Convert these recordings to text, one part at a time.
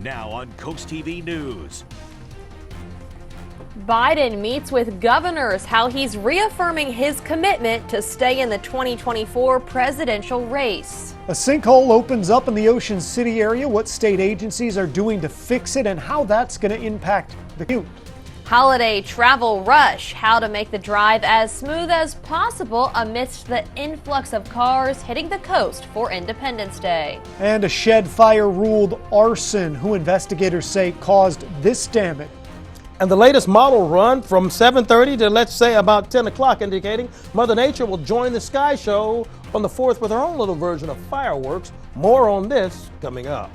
Now on CoastTV News. Biden meets with governors, how he's reaffirming his commitment to stay in the 2024 presidential race. A sinkhole opens up in the Ocean City area, what state agencies are doing to fix it and how that's going to impact the commute. Holiday travel rush, how to make the drive as smooth as possible amidst the influx of cars hitting the coast for Independence Day. And a shed fire ruled arson, who investigators say caused this damage. And the latest model run from 7:30 to, let's say, about 10 o'clock, indicating Mother Nature will join the Sky Show on the 4th with her own little version of fireworks. More on this coming up.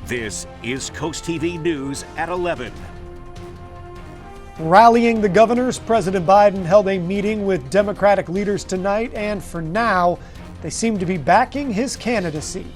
This is CoastTV News at 11. Rallying the governors, President Biden held a meeting with Democratic leaders tonight, and for now, they seem to be backing his candidacy.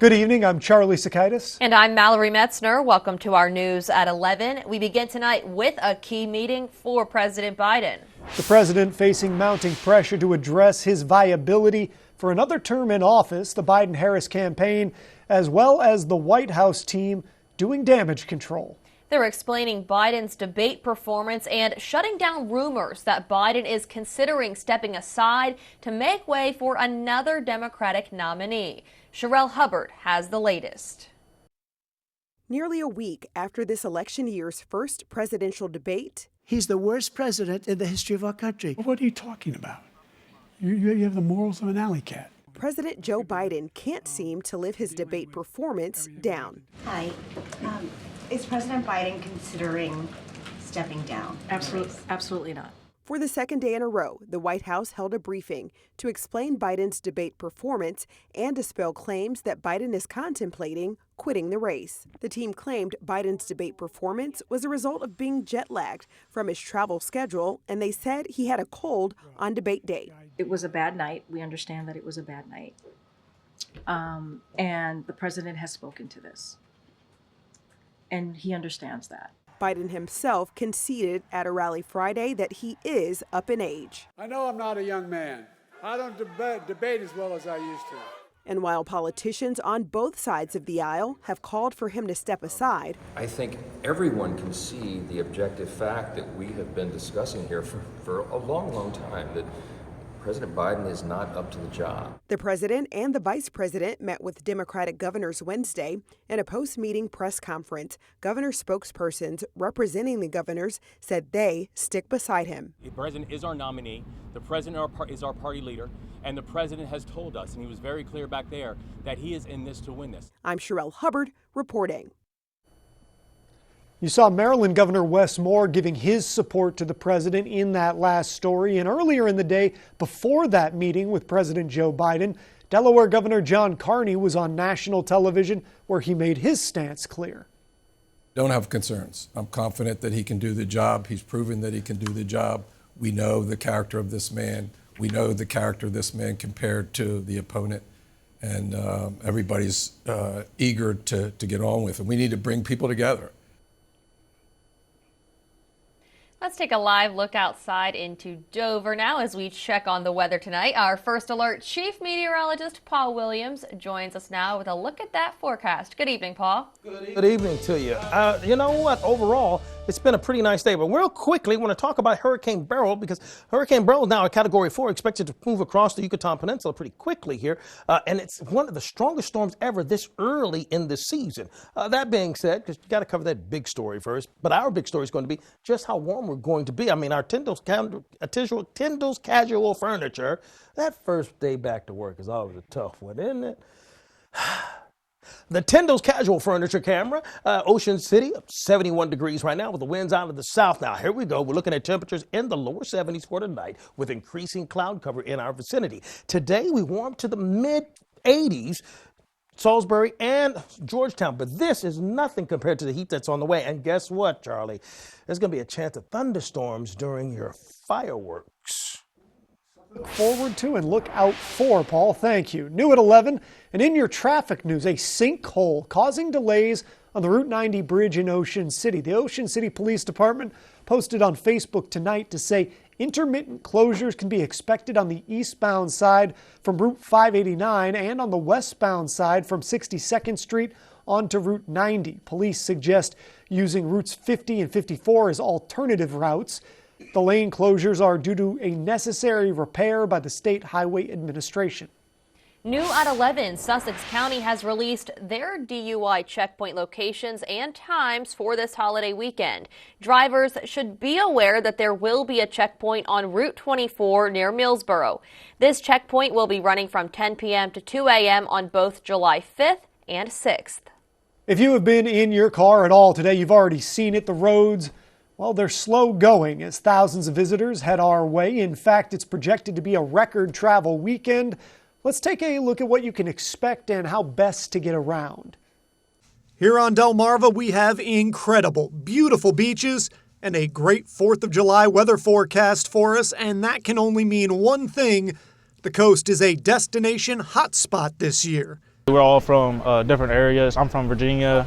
Good evening, I'm Charlie Sakaitis. And I'm Mallory Metzner. Welcome to our News at 11. We begin tonight with a key meeting for President Biden. The president facing mounting pressure to address his viability for another term in office, the Biden-Harris campaign, as well as the White House team doing damage control. They're explaining Biden's debate performance and shutting down rumors that Biden is considering stepping aside to make way for another Democratic nominee. Sherelle Hubbard has the latest. Nearly a week after this election year's first presidential debate, he's the worst president in the history of our country. What are you talking about? You have the morals of an alley cat. President Joe Biden can't seem to live his debate performance down. Hi. Is President Biden considering stepping down? Absolutely not. For the second day in a row, the White House held a briefing to explain Biden's debate performance and dispel claims that Biden is contemplating quitting the race. The team claimed Biden's debate performance was a result of being jet-lagged from his travel schedule, and they said he had a cold on debate day. It was a bad night. We understand that it was a bad night. And the president has spoken to this. And he understands that. Biden himself conceded at a rally Friday that he is up in age. I know I'm not a young man. I don't debate as well as I used to. And while politicians on both sides of the aisle have called for him to step aside, I think everyone can see the objective fact that we have been discussing here for a long time, that President Biden is not up to the job. The president and the vice president met with Democratic governors Wednesday. In a post-meeting press conference, governor spokespersons representing the governors said they stick beside him. The president is our nominee. The president is our party leader. And the president has told us, and he was very clear back there, that he is in this to win this. I'm Sherelle Hubbard reporting. You saw Maryland Governor Wes Moore giving his support to the president in that last story. And earlier in the day, before that meeting with President Joe Biden, Delaware Governor John Carney was on national television where he made his stance clear. Don't have concerns. I'm confident that he can do the job. He's proven that he can do the job. We know the character of this man. We know the character of this man compared to the opponent. And everybody's eager to get on with it. We need to bring people together. Let's take a live look outside into Dover now as we check on the weather tonight. Our First Alert Chief Meteorologist Paul Williams joins us now with a look at that forecast. Good evening, Paul. Good evening to you. You know what? Overall, it's been a pretty nice day. But real quickly, I want to talk about Hurricane Beryl, because Hurricane Beryl is now a Category 4, expected to move across the Yucatan Peninsula pretty quickly here. And it's one of the strongest storms ever this early in the season. That being said, because you got to cover that big story first, but our big story is going to be just how warm we're going to be. I mean, our Tyndall's Casual Furniture, that first day back to work is always a tough one, isn't it? The Tyndall's Casual Furniture camera, Ocean City, 71 degrees right now with the winds out of the south. Now, here we go. We're looking at temperatures in the lower 70s for tonight with increasing cloud cover in our vicinity. Today, we warm to the mid-80s. Salisbury and Georgetown, but this is nothing compared to the heat that's on the way. And guess what, Charlie? There's going to be a chance of thunderstorms during your fireworks. Look forward to and look out for, Paul. Thank you. New at 11, and in your traffic news, a sinkhole causing delays on the Route 90 bridge in Ocean City. The Ocean City Police Department posted on Facebook tonight to say intermittent closures can be expected on the eastbound side from Route 589 and on the westbound side from 62nd Street onto Route 90. Police suggest using routes 50 and 54 as alternative routes. The lane closures are due to a necessary repair by the State Highway Administration. New at 11, Sussex County has released their DUI checkpoint locations and times for this holiday weekend. Drivers should be aware that there will be a checkpoint on Route 24 near Millsboro. This checkpoint will be running from 10 p.m. to 2 a.m. on both July 5th and 6th. If you have been in your car at all today, you've already seen it. The roads, well, they're slow going as thousands of visitors head our way. In fact, it's projected to be a record travel weekend. Let's take a look at what you can expect and how best to get around. Here on Delmarva, we have incredible, beautiful beaches and a great 4th of July weather forecast for us, and that can only mean one thing. The coast is a destination hotspot this year. We're all from different areas. I'm from Virginia.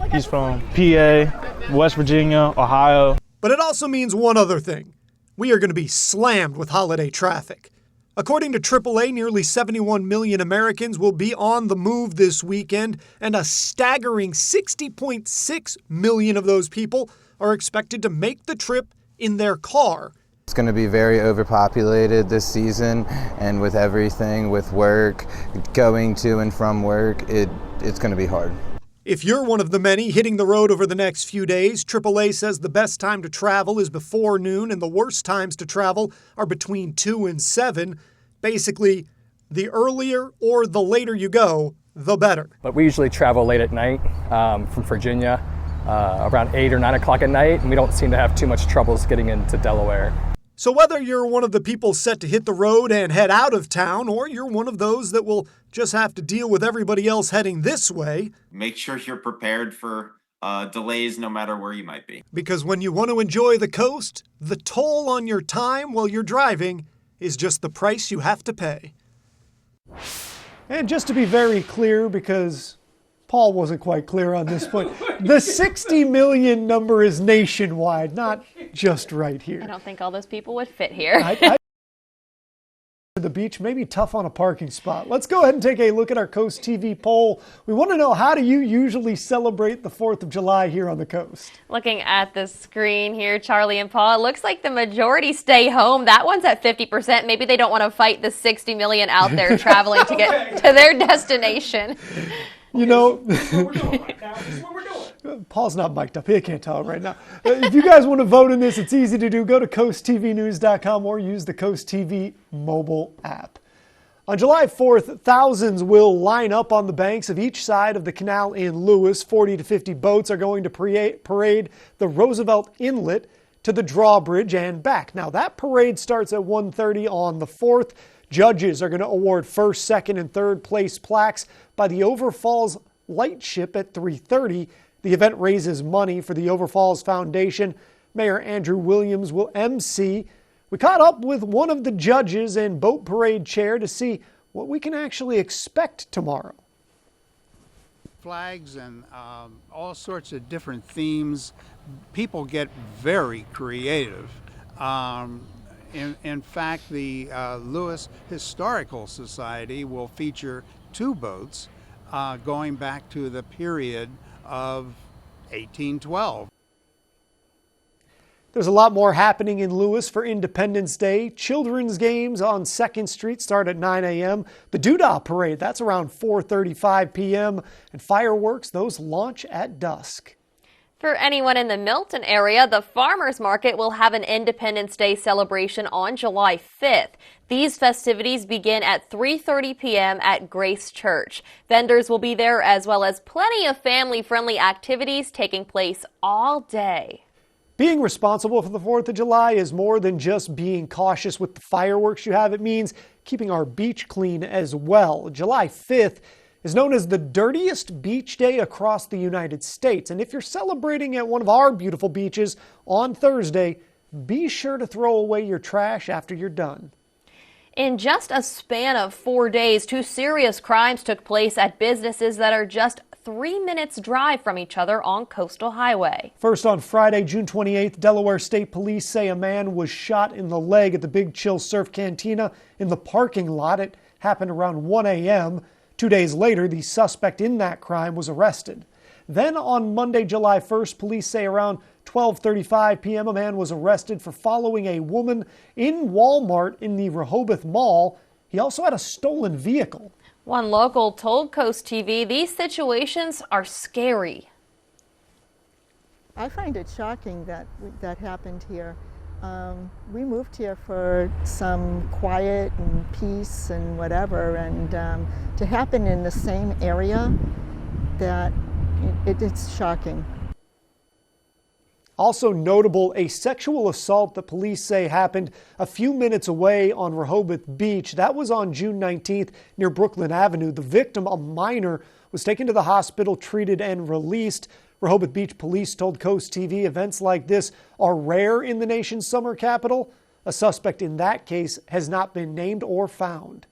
He's from PA, West Virginia, Ohio. But it also means one other thing. We are going to be slammed with holiday traffic. According to AAA, nearly 71 million Americans will be on the move this weekend, and a staggering 60.6 million of those people are expected to make the trip in their car. It's going to be very overpopulated this season, and with everything, with work, going to and from work, it's going to be hard. If you're one of the many hitting the road over the next few days, AAA says the best time to travel is before noon and the worst times to travel are between 2 and 7. Basically, the earlier or the later you go, the better. But we usually travel late at night from Virginia, around 8 or 9 o'clock at night, and we don't seem to have too much troubles getting into Delaware. So whether you're one of the people set to hit the road and head out of town, or you're one of those that will just have to deal with everybody else heading this way, make sure you're prepared for delays no matter where you might be. Because when you want to enjoy the coast, the toll on your time while you're driving is just the price you have to pay. And just to be very clear, because Paul wasn't quite clear on this point, the 60 million number is nationwide, not just right here. I don't think all those people would fit here. The beach may be tough on a parking spot. Let's go ahead and take a look at our Coast TV poll. We want to know, how do you usually celebrate the 4th of July here on the coast? Looking at the screen here, Charlie and Paul, it looks like the majority stay home. That one's at 50%. Maybe they don't want to fight the 60 million out there traveling to get to their destination. You know, this is what we're doing right now. This is what we're doing. Paul's not mic'd up. He can't tell right now. If you guys want to vote in this, it's easy to do. Go to CoastTVnews.com or use the Coast TV mobile app. On July 4th, thousands will line up on the banks of each side of the canal in Lewis. 40 to 50 boats are going to parade the Roosevelt Inlet to the drawbridge and back. Now, that parade starts at 1:30 on the 4th. Judges are going to award first, second, and third place plaques by the Overfalls Lightship at 3:30. The event raises money for the Overfalls Foundation. Mayor Andrew Williams will MC. We caught up with one of the judges and boat parade chair to see what we can actually expect tomorrow. Flags and all sorts of different themes. People get very creative. In fact, the Lewis Historical Society will feature 2 boats going back to the period of 1812. There's a lot more happening in Lewis for Independence Day. Children's games on 2nd Street start at 9 a.m. The Doodah Parade, that's around 4:35 p.m. And fireworks, those launch at dusk. For anyone in the Milton area, the Farmers Market will have an Independence Day celebration on July 5th. These festivities begin at 3:30 p.m. at Grace Church. Vendors will be there, as well as plenty of family-friendly activities taking place all day. Being responsible for the 4th of July is more than just being cautious with the fireworks you have. It means keeping our beach clean as well. July 5th is known as the dirtiest beach day across the United States. And if you're celebrating at one of our beautiful beaches on Thursday, be sure to throw away your trash after you're done. In just a span of 4 days, 2 serious crimes took place at businesses that are just 3 minutes drive from each other on Coastal Highway. First, on Friday, June 28th, Delaware State Police say a man was shot in the leg at the Big Chill Surf Cantina in the parking lot. It happened around 1 a.m. 2 days later, the suspect in that crime was arrested. Then on Monday, July 1st, police say around 12:35 p.m. a man was arrested for following a woman in Walmart in the Rehoboth Mall. He also had a stolen vehicle. One local told Coast TV these situations are scary. I find it shocking that that happened here. We moved here for some quiet and peace and whatever, and to happen in the same area, that it's shocking. Also notable, a sexual assault that police say happened a few minutes away on Rehoboth Beach. That was on June 19th near Brooklyn Avenue. The victim, a minor, was taken to the hospital, treated, and released. Rehoboth Beach police told Coast TV events like this are rare in the nation's summer capital. A suspect in that case has not been named or found.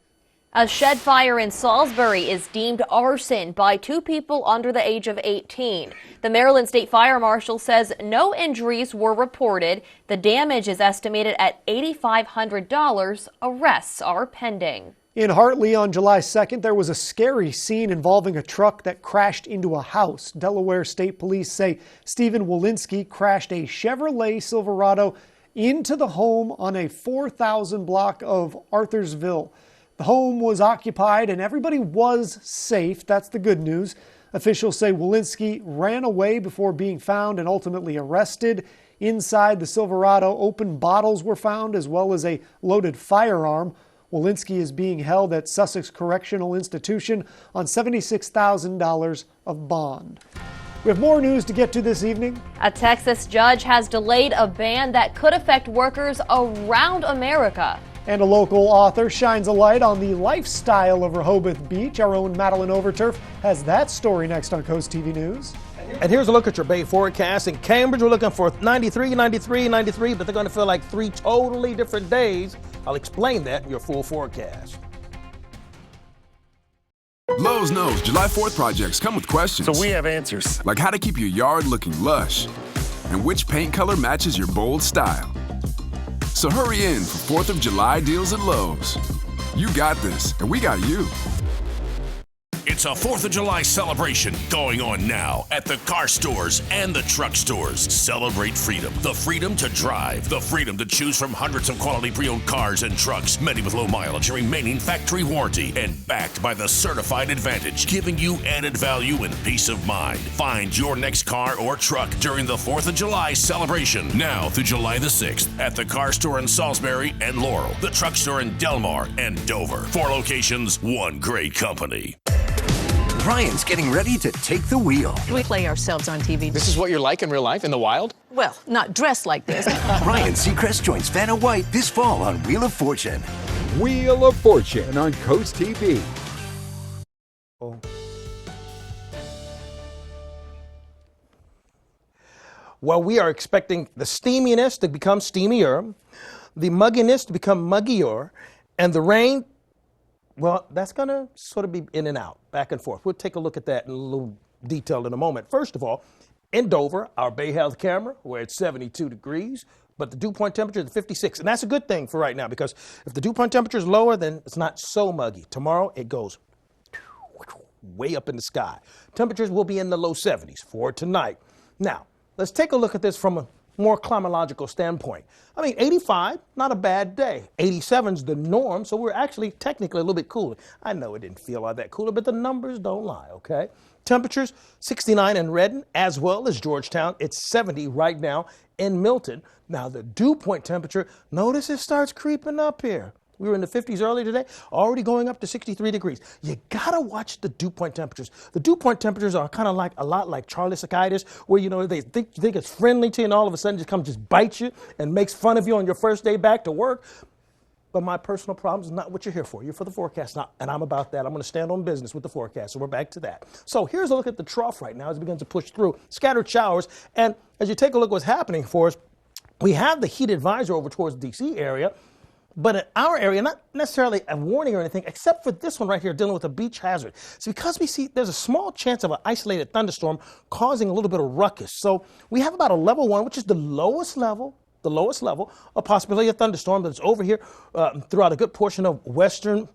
A shed fire in Salisbury is deemed arson by 2 people under the age of 18. The Maryland State Fire Marshal says no injuries were reported. The damage is estimated at $8,500. Arrests are pending. In Hartley on July 2nd, there was a scary scene involving a truck that crashed into a house. Delaware State Police say Stephen Walensky crashed a Chevrolet Silverado into the home on a 4,000 block of Arthursville. The home was occupied and everybody was safe. That's the good news. Officials say Walensky ran away before being found and ultimately arrested. Inside the Silverado, open bottles were found as well as a loaded firearm. Walensky is being held at Sussex Correctional Institution on $76,000 of bond. We have more news to get to this evening. A Texas judge has delayed a ban that could affect workers around America. And a local author shines a light on the lifestyle of Rehoboth Beach. Our own Madeline Overturf has that story next on Coast TV News. And here's a look at your Bay forecast. In Cambridge, we're looking for 93, 93, 93, but they're going to feel like 3 totally different days. I'll explain that in your full forecast. Lowe's knows July 4th projects come with questions. So we have answers. Like how to keep your yard looking lush and which paint color matches your bold style. So hurry in for 4th of July deals at Lowe's. You got this, and we got you. It's a 4th of July celebration going on now at the car stores and the truck stores. Celebrate freedom. The freedom to drive. The freedom to choose from hundreds of quality pre-owned cars and trucks, many with low mileage and remaining factory warranty, and backed by the Certified Advantage, giving you added value and peace of mind. Find your next car or truck during the 4th of July celebration, now through July the 6th at the car store in Salisbury and Laurel, the truck store in Delmar and Dover. 4 locations, one great company. Brian's getting ready to take the wheel. We play ourselves on TV. This is what you're like in real life, in the wild? Well, not dressed like this. Ryan Seacrest joins Vanna White this fall on Wheel of Fortune. Wheel of Fortune on Coast TV. Well, we are expecting the steaminess to become steamier, the mugginess to become muggier, and the rain, well, that's going to sort of be in and out, back and forth. We'll take a look at that in a little detail in a moment. First of all, in Dover, our Bay Health camera, we're at 72 degrees, but the dew point temperature is 56. And that's a good thing for right now, because if the dew point temperature is lower, then it's not so muggy. Tomorrow, it goes way up in the sky. Temperatures will be in the low 70s for tonight. Now, let's take a look at this from a more climatological standpoint. I mean, 85, not a bad day. 87's the norm, so we're actually technically a little bit cooler. I know it didn't feel all that cooler, but the numbers don't lie, okay? Temperatures, 69 in Redden, as well as Georgetown. It's 70 right now in Milton. Now, the dew point temperature, notice it starts creeping up here. We were in the 50s earlier today, already going up to 63 degrees. You gotta watch the dew point temperatures. The dew point temperatures are kind of like a lot like Charlesiacitis, where you know they think it's friendly to you, and all of a sudden just bite you and makes fun of you on your first day back to work. But my personal problem is not what you're here for. You're for the forecast, and I'm about that. I'm going to stand on business with the forecast, so we're back to that. So here's a look at the trough right now as it begins to push through. Scattered showers, and as you take a look at what's happening for us, we have the heat advisory over towards the D.C. area. But in our area, not necessarily a warning or anything, except for this one right here dealing with a beach hazard. It's because we see there's a small chance of an isolated thunderstorm causing a little bit of ruckus. So we have about a level 1, which is the lowest level of possibility of thunderstorm that's over here throughout a good portion of western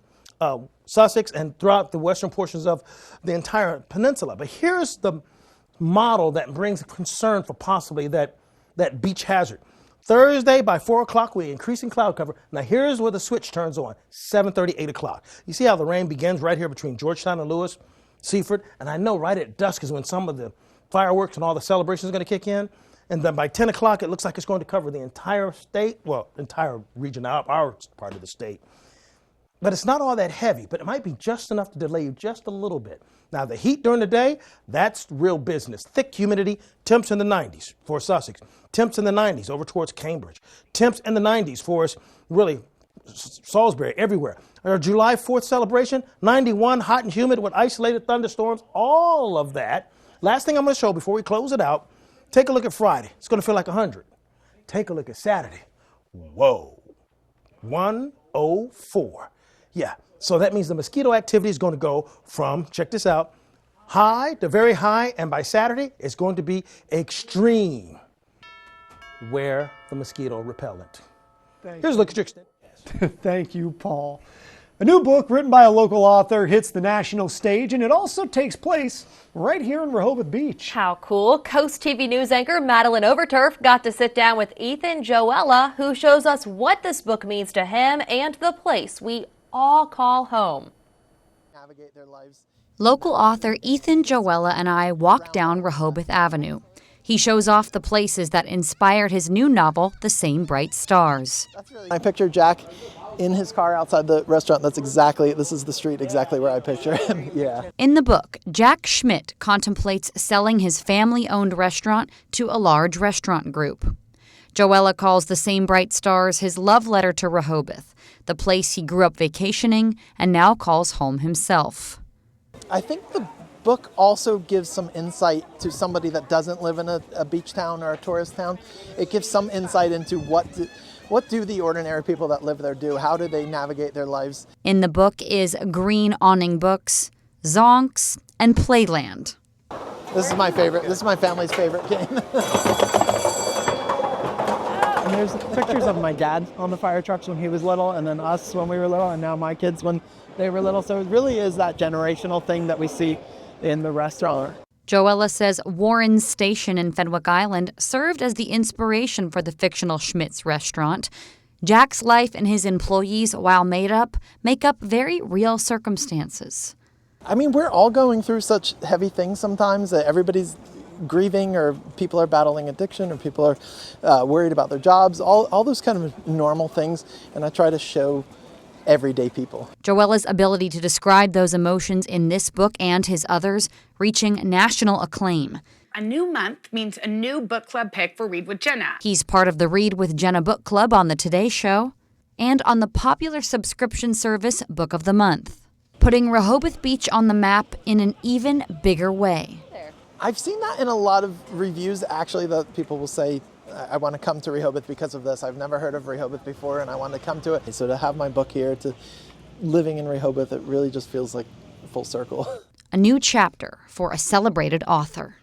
Sussex and throughout the western portions of the entire peninsula. But here's the model that brings concern for possibly that beach hazard. Thursday by 4 o'clock, we're increasing cloud cover. Now here's where the switch turns on, 7:30, 8 o'clock. You see how the rain begins right here between Georgetown and Lewis, Seaford? And I know right at dusk is when some of the fireworks and all the celebrations are going to kick in. And then by 10 o'clock, it looks like it's going to cover the entire state, well, entire region, our part of the state. But it's not all that heavy, but it might be just enough to delay you just a little bit. Now, the heat during the day, that's real business. Thick humidity, temps in the 90s for Sussex. Temps in the 90s over towards Cambridge. Temps in the 90s for us, really, Salisbury, everywhere. Our July 4th celebration, 91, hot and humid with isolated thunderstorms, all of that. Last thing I'm going to show before we close it out, take a look at Friday. It's going to feel like 100. Take a look at Saturday. Whoa, 104. Yeah, so that means the mosquito activity is going to go from, check this out, high to very high, and by Saturday, it's going to be extreme. Wear the mosquito repellent. Here's a look at your extent. Thank you, Paul. A new book written by a local author hits the national stage, and it also takes place right here in Rehoboth Beach. How cool. Coast TV news anchor Madeline Overturf got to sit down with Ethan Joella, who shows us what this book means to him and the place we all call home. Navigate their lives. Local author Ethan Joella and I walk down Rehoboth Avenue. He shows off the places that inspired his new novel, The Same Bright Stars. I picture Jack in his car outside the restaurant. This is the street exactly where I picture him. Yeah. In the book, Jack Schmidt contemplates selling his family-owned restaurant to a large restaurant group. Joella calls The Same Bright Stars his love letter to Rehoboth, the place he grew up vacationing and now calls home himself. I think the book also gives some insight to somebody that doesn't live in a beach town or a tourist town. It gives some insight into what do the ordinary people that live there do? How do they navigate their lives? In the book is Green Awning Books, Zonks, and Playland. This is my favorite. This is my family's favorite game. And there's pictures of my dad on the fire trucks when he was little, and then us when we were little, and now my kids when they were little. So it really is that generational thing that we see in the restaurant. Joella says Warren's Station in Fenwick Island served as the inspiration for the fictional Schmidt's restaurant. Jack's life and his employees, while make up very real circumstances. I mean, we're all going through such heavy things sometimes that everybody's grieving, or people are battling addiction, or people are worried about their jobs, all those kind of normal things. And I try to show everyday people. Joella's ability to describe those emotions in this book and his others reaching national acclaim. A new month means a new book club pick for Read with Jenna. He's part of the Read with Jenna book club on the Today Show and on the popular subscription service Book of the Month, putting Rehoboth Beach on the map in an even bigger way. I've seen that in a lot of reviews, actually, that people will say, I want to come to Rehoboth because of this. I've never heard of Rehoboth before, and I want to come to it. So to have my book here, to living in Rehoboth, it really just feels like full circle. A new chapter for a celebrated author.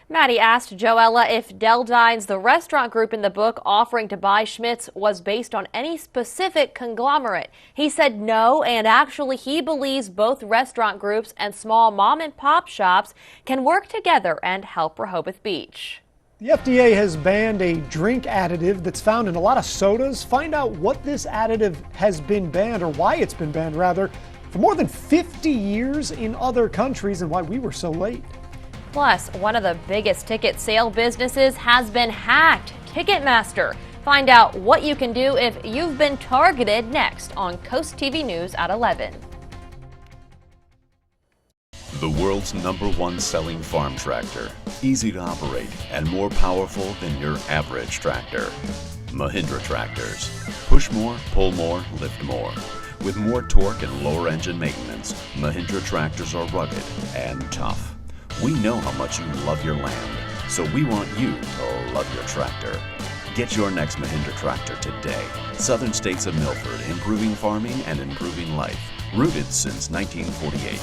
Maddie asked Joella if Deldine's, the restaurant group in the book offering to buy Schmidt's, was based on any specific conglomerate. He said no, and actually he believes both restaurant groups and small mom-and-pop shops can work together and help Rehoboth Beach. The FDA has banned a drink additive that's found in a lot of sodas. Find out what this additive has been banned, or why it's been banned, rather, for more than 50 years in other countries, and why we were so late. Plus, one of the biggest ticket sale businesses has been hacked. Ticketmaster. Find out what you can do if you've been targeted next on Coast TV News at 11. The world's #1 selling farm tractor. Easy to operate and more powerful than your average tractor. Mahindra tractors. Push more, pull more, lift more. With more torque and lower engine maintenance, Mahindra tractors are rugged and tough. We know how much you love your land, so we want you to love your tractor. Get your next Mahindra tractor today. Southern States of Milford, improving farming and improving life. Rooted since 1948.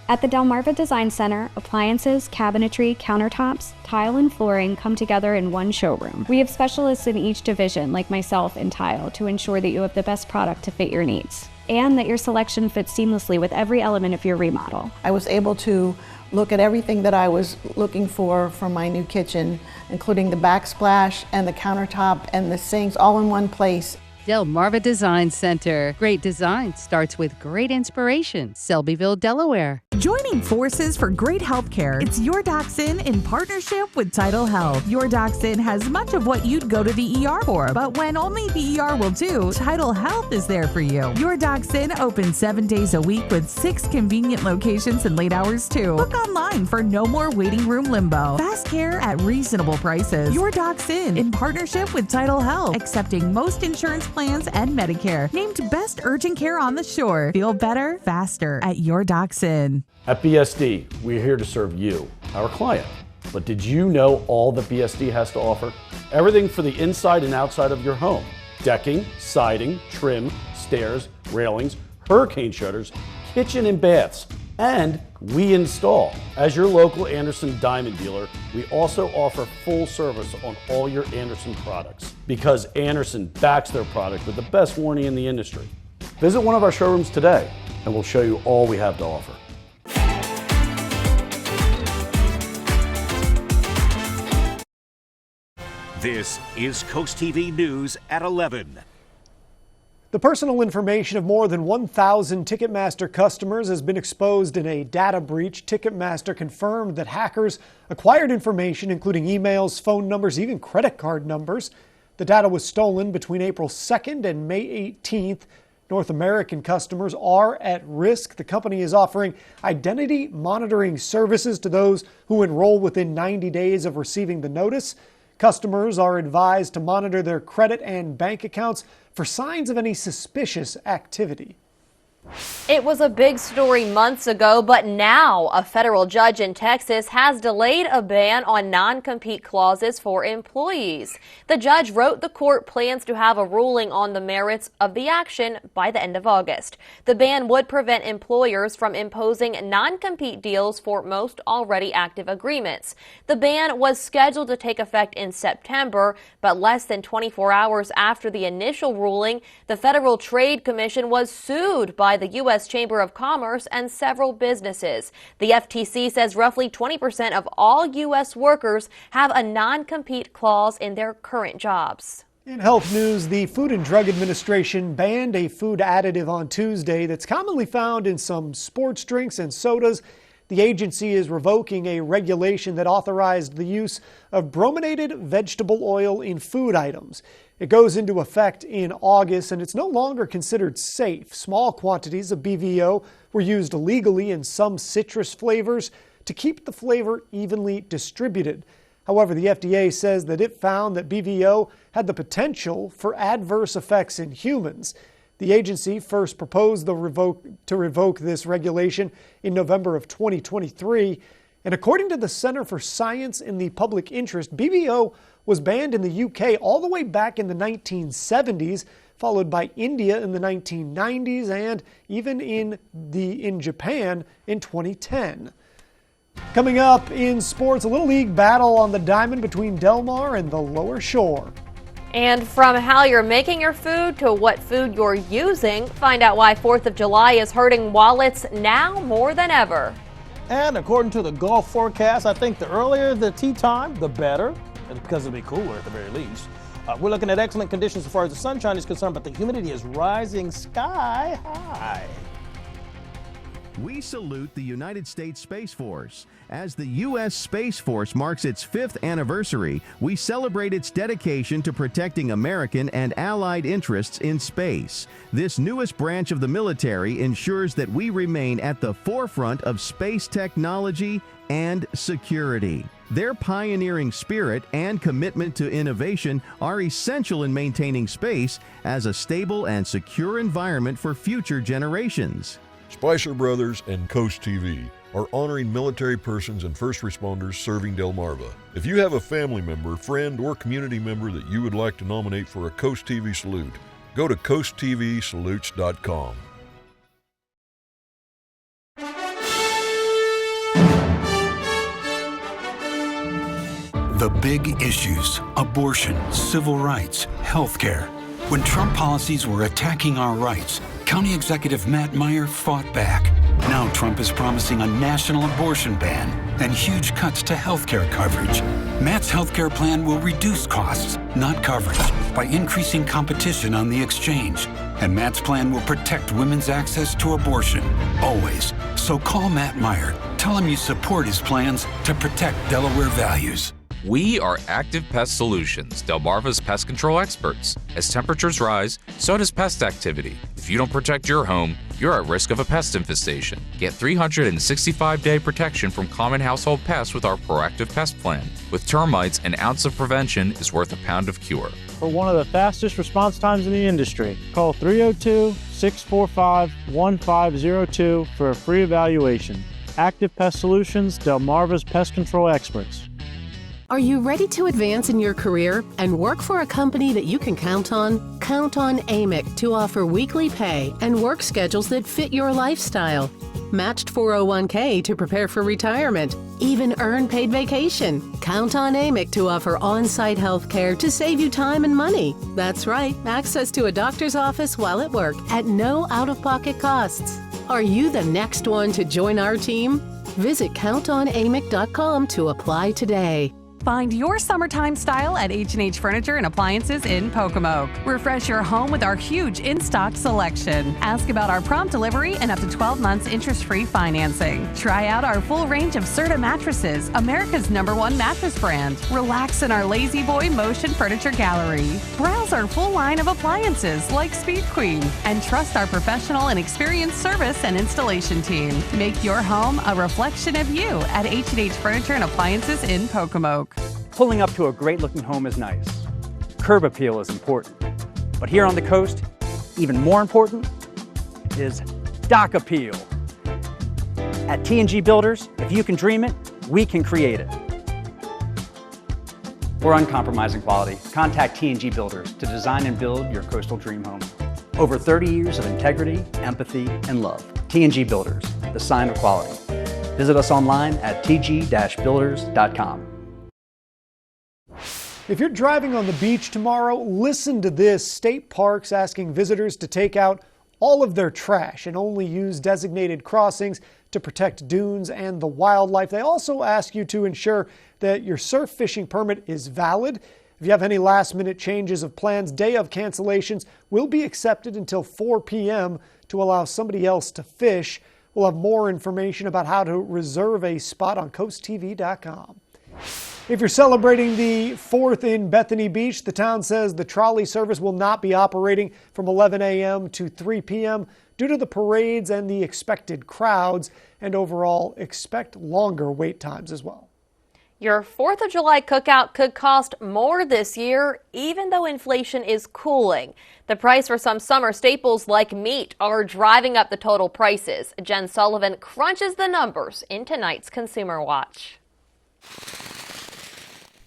At the Delmarva Design Center, appliances, cabinetry, countertops, tile, and flooring come together in one showroom. We have specialists in each division, like myself in tile, to ensure that you have the best product to fit your needs, and that your selection fits seamlessly with every element of your remodel. I was able to look at everything that I was looking for my new kitchen, including the backsplash and the countertop and the sinks all in one place. Delmarva Design Center. Great design starts with great inspiration. Selbyville, Delaware. Joining forces for great healthcare, it's Your Doc's in partnership with Tidal Health. Your Doc's has much of what you'd go to the ER for, but when only the ER will do, Tidal Health is there for you. Your Doc's opens 7 days a week with 6 convenient locations and late hours too. Book online for no more waiting room limbo. Fast care at reasonable prices. Your Doc's in partnership with Tidal Health, accepting most insurance plans and Medicare. Named Best Urgent Care on the Shore. Feel better, faster at Your Doc's Inn. At BSD, we're here to serve you, our client. But did you know all that BSD has to offer? Everything for the inside and outside of your home. Decking, siding, trim, stairs, railings, hurricane shutters, kitchen and baths. And we install. As your local Anderson Diamond dealer, we also offer full service on all your Anderson products because Anderson backs their product with the best warranty in the industry. Visit one of our showrooms today and we'll show you all we have to offer. This is Coast TV News at 11. The personal information of more than 1,000 Ticketmaster customers has been exposed in a data breach. Ticketmaster confirmed that hackers acquired information, including emails, phone numbers, even credit card numbers. The data was stolen between April 2nd and May 18th. North American customers are at risk. The company is offering identity monitoring services to those who enroll within 90 days of receiving the notice. Customers are advised to monitor their credit and bank accounts for signs of any suspicious activity. It was a big story months ago, but now a federal judge in Texas has delayed a ban on non-compete clauses for employees. The judge wrote the court plans to have a ruling on the merits of the action by the end of August. The ban would prevent employers from imposing non-compete deals for most already active agreements. The ban was scheduled to take effect in September, but less than 24 hours after the initial ruling, the Federal Trade Commission was sued by the U.S. Chamber of Commerce and several businesses. The FTC says roughly 20% of all U.S. workers have a non-compete clause in their current jobs. In health news, the Food and Drug Administration banned a food additive on Tuesday that's commonly found in some sports drinks and sodas. The agency is revoking a regulation that authorized the use of brominated vegetable oil in food items. It goes into effect in August, and it's no longer considered safe. Small quantities of BVO were used illegally in some citrus flavors to keep the flavor evenly distributed. However, the FDA says that it found that BVO had the potential for adverse effects in humans. The agency first proposed to revoke this regulation in November of 2023. And according to the Center for Science in the Public Interest, BVO was banned in the UK all the way back in the 1970s, followed by India in the 1990s, and even in Japan in 2010. Coming up in sports, a Little League battle on the diamond between Del Mar and the Lower Shore. And from how you're making your food to what food you're using, find out why 4th of July is hurting wallets now more than ever. And according to the Gulf forecast, I think the earlier the tea time, the better. It's because it'll be cooler at the very least. We're looking at excellent conditions as far as the sunshine is concerned, but the humidity is rising sky high. We salute the United States Space Force. As the U.S. Space Force marks its 5th anniversary, we celebrate its dedication to protecting American and allied interests in space. This newest branch of the military ensures that we remain at the forefront of space technology and security. Their pioneering spirit and commitment to innovation are essential in maintaining space as a stable and secure environment for future generations. Spicer Brothers and Coast TV are honoring military persons and first responders serving Delmarva. If you have a family member, friend, or community member that you would like to nominate for a Coast TV salute, go to coasttvsalutes.com. The big issues: abortion, civil rights, healthcare. When Trump policies were attacking our rights, County Executive Matt Meyer fought back. Now Trump is promising a national abortion ban and huge cuts to healthcare coverage. Matt's healthcare plan will reduce costs, not coverage, by increasing competition on the exchange. And Matt's plan will protect women's access to abortion, always. So call Matt Meyer. Tell him you support his plans to protect Delaware values. We are Active Pest Solutions, Delmarva's pest control experts. As temperatures rise, so does pest activity. If you don't protect your home, you're at risk of a pest infestation. Get 365-day protection from common household pests with our Proactive Pest Plan. With termites, an ounce of prevention is worth a pound of cure. For one of the fastest response times in the industry, call 302-645-1502 for a free evaluation. Active Pest Solutions, Delmarva's pest control experts. Are you ready to advance in your career and work for a company that you can count on? Count on AMIC to offer weekly pay and work schedules that fit your lifestyle. Matched 401k to prepare for retirement. Even earn paid vacation. Count on AMIC to offer on-site health care to save you time and money. That's right, access to a doctor's office while at work at no out-of-pocket costs. Are you the next one to join our team? Visit countonamic.com to apply today. Find your summertime style at H&H Furniture and Appliances in Pocomoke. Refresh your home with our huge in-stock selection. Ask about our prompt delivery and up to 12 months interest-free financing. Try out our full range of Serta mattresses, America's #1 mattress brand. Relax in our Lazy Boy Motion Furniture Gallery. Browse our full line of appliances like Speed Queen. And trust our professional and experienced service and installation team. Make your home a reflection of you at H&H Furniture and Appliances in Pocomoke. Pulling up to a great-looking home is nice. Curb appeal is important. But here on the coast, even more important is dock appeal. At T&G Builders, if you can dream it, we can create it. For uncompromising quality, contact T&G Builders to design and build your coastal dream home. Over 30 years of integrity, empathy, and love. T&G Builders, the sign of quality. Visit us online at tg-builders.com. If you're driving on the beach tomorrow, listen to this. State parks asking visitors to take out all of their trash and only use designated crossings to protect dunes and the wildlife. They also ask you to ensure that your surf fishing permit is valid. If you have any last-minute changes of plans, day of cancellations will be accepted until 4 p.m. to allow somebody else to fish. We'll have more information about how to reserve a spot on CoastTV.com. If you're celebrating the 4th in Bethany Beach, the town says the trolley service will not be operating from 11 a.m. to 3 p.m. due to the parades and the expected crowds, and overall expect longer wait times as well. Your 4th of July cookout could cost more this year, even though inflation is cooling. The price for some summer staples like meat are driving up the total prices. Jen Sullivan crunches the numbers in tonight's Consumer Watch.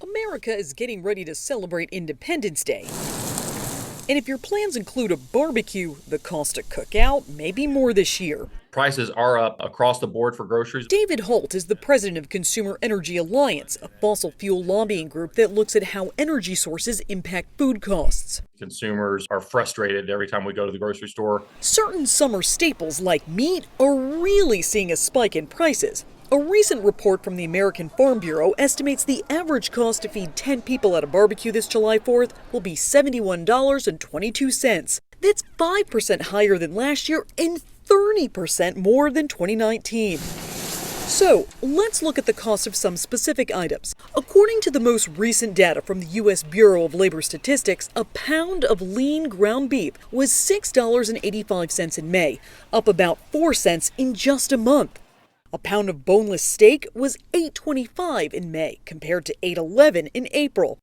America is getting ready to celebrate Independence Day. And if your plans include a barbecue, the cost to cook out may be more this year. Prices are up across the board for groceries. David Holt is the president of Consumer Energy Alliance, a fossil fuel lobbying group that looks at how energy sources impact food costs. Consumers are frustrated every time we go to the grocery store. Certain summer staples like meat are really seeing a spike in prices. A recent report from the American Farm Bureau estimates the average cost to feed 10 people at a barbecue this July 4th will be $71.22. That's 5% higher than last year and 30% more than 2019. So, let's look at the cost of some specific items. According to the most recent data from the U.S. Bureau of Labor Statistics, a pound of lean ground beef was $6.85 in May, up about 4 cents in just a month. A pound of boneless steak was $8.25 in May, compared to $8.11 in April.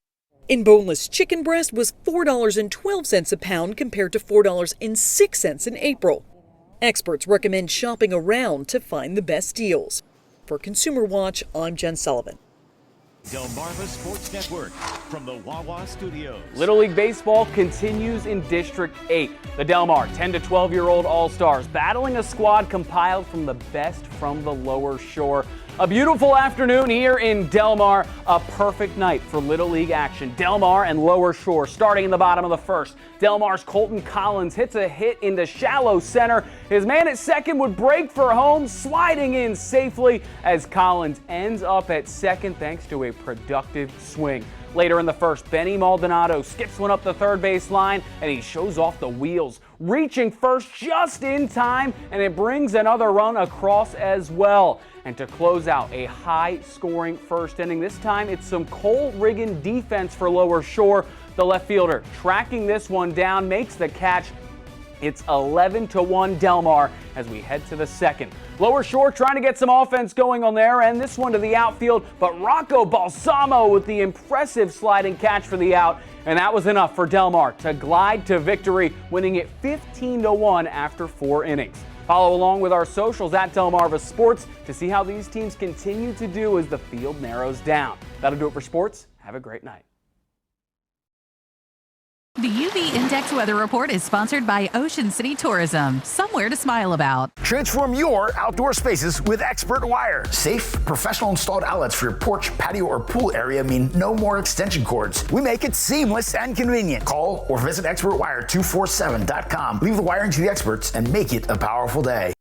And boneless chicken breast was $4.12 a pound, compared to $4.06 in April. Experts recommend shopping around to find the best deals. For Consumer Watch, I'm Jen Sullivan. Delmarva Sports Network from the Wawa Studios. Little League Baseball continues in District 8. The Del Mar 10 to 12-year-old All-Stars battling a squad compiled from the best from the lower shore. A beautiful afternoon here in Del Mar. A perfect night for Little League action. Del Mar and Lower Shore starting in the bottom of the first. Del Mar's Colton Collins hits a hit into shallow center. His man at second would break for home, sliding in safely as Collins ends up at second thanks to a productive swing. Later in the first, Benny Maldonado skips one up the third base line and he shows off the wheels, reaching first just in time, and it brings another run across as well. And to close out a high-scoring first inning, this time it's some Cole Riggin defense for Lower Shore. The left fielder tracking this one down makes the catch. It's 11-1 Del Mar as we head to the second. Lower Shore trying to get some offense going on there, and this one to the outfield, but Rocco Balsamo with the impressive sliding catch for the out, and that was enough for Del Mar to glide to victory, winning it 15-1 after 4 innings. Follow along with our socials at Delmarva Sports to see how these teams continue to do as the field narrows down. That'll do it for sports. Have a great night. The UV Index Weather Report is sponsored by Ocean City Tourism. Somewhere to smile about. Transform your outdoor spaces with Expert Wire. Safe, professional installed outlets for your porch, patio, or pool area mean no more extension cords. We make it seamless and convenient. Call or visit expertwire247.com. Leave the wiring to the experts and make it a powerful day.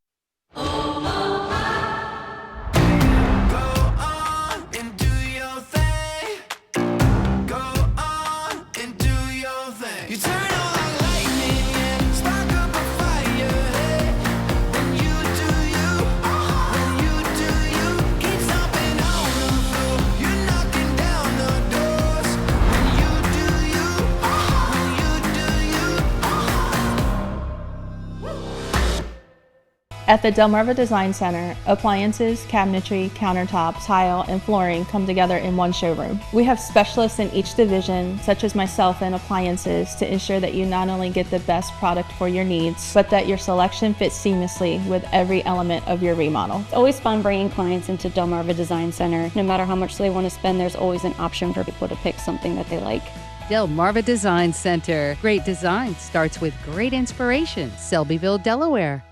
At the Delmarva Design Center, appliances, cabinetry, countertops, tile, and flooring come together in one showroom. We have specialists in each division, such as myself in appliances, to ensure that you not only get the best product for your needs, but that your selection fits seamlessly with every element of your remodel. It's always fun bringing clients into Delmarva Design Center. No matter how much they want to spend, there's always an option for people to pick something that they like. Delmarva Design Center. Great design starts with great inspiration. Selbyville, Delaware.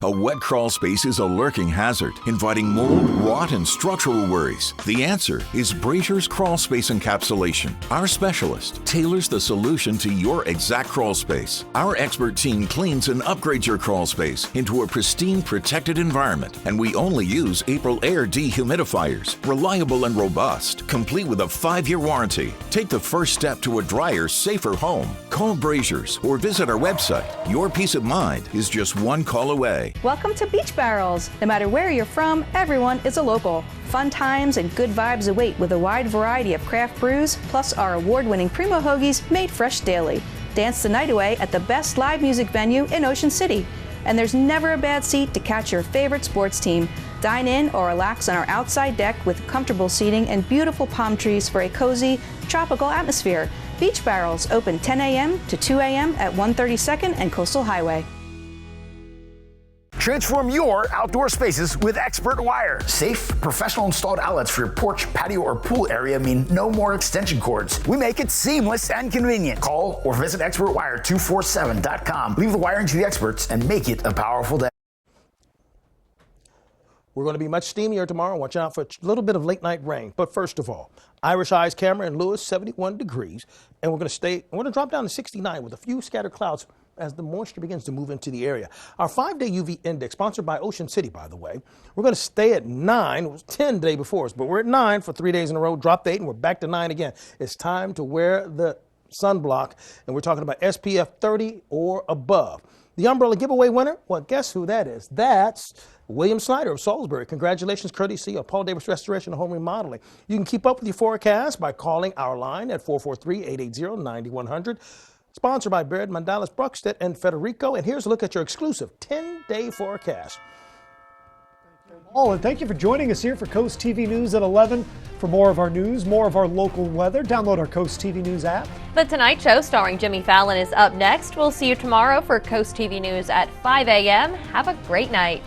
A wet crawl space is a lurking hazard, inviting mold, rot, and structural worries. The answer is Brazier's Crawl Space Encapsulation. Our specialist tailors the solution to your exact crawl space. Our expert team cleans and upgrades your crawl space into a pristine, protected environment, and we only use April Air dehumidifiers, reliable and robust, complete with a 5-year warranty. Take the first step to a drier, safer home. Call Brazier's or visit our website. Your peace of mind is just one call away. Welcome to Beach Barrels. No matter where you're from, everyone is a local. Fun times and good vibes await with a wide variety of craft brews, plus our award-winning Primo Hoagies made fresh daily. Dance the night away at the best live music venue in Ocean City. And there's never a bad seat to catch your favorite sports team. Dine in or relax on our outside deck with comfortable seating and beautiful palm trees for a cozy, tropical atmosphere. Beach Barrels open 10 a.m. to 2 a.m. at 132nd and Coastal Highway. Transform your outdoor spaces with Expert Wire. Safe, professional installed outlets for your porch, patio, or pool area mean no more extension cords. We make it seamless and convenient. Call or visit expertwire247.com. Leave the wiring to the experts and make it a powerful day. We're going to be much steamier tomorrow. Watch out for a little bit of late night rain. But first of all, Irish Eyes camera in Lewis, 71 degrees. And we're going to drop down to 69 with a few scattered clouds as the moisture begins to move into the area. Our 5-day UV index, sponsored by Ocean City, by the way, we're going to stay at 9. It was 10 the day before us, but we're at 9 for 3 days in a row, dropped 8, and we're back to 9 again. It's time to wear the sunblock, and we're talking about SPF 30 or above. The umbrella giveaway winner, well, guess who that is? That's William Snyder of Salisbury. Congratulations, courtesy of Paul Davis Restoration and Home Remodeling. You can keep up with your forecast by calling our line at 443-880-9100. Sponsored by Baird, Mandalas, Bruckstedt, and Federico. And here's a look at your exclusive 10-day forecast. And thank you for joining us here for Coast TV News at 11. For more of our news, more of our local weather, download our Coast TV News app. The Tonight Show starring Jimmy Fallon is up next. We'll see you tomorrow for Coast TV News at 5 a.m. Have a great night.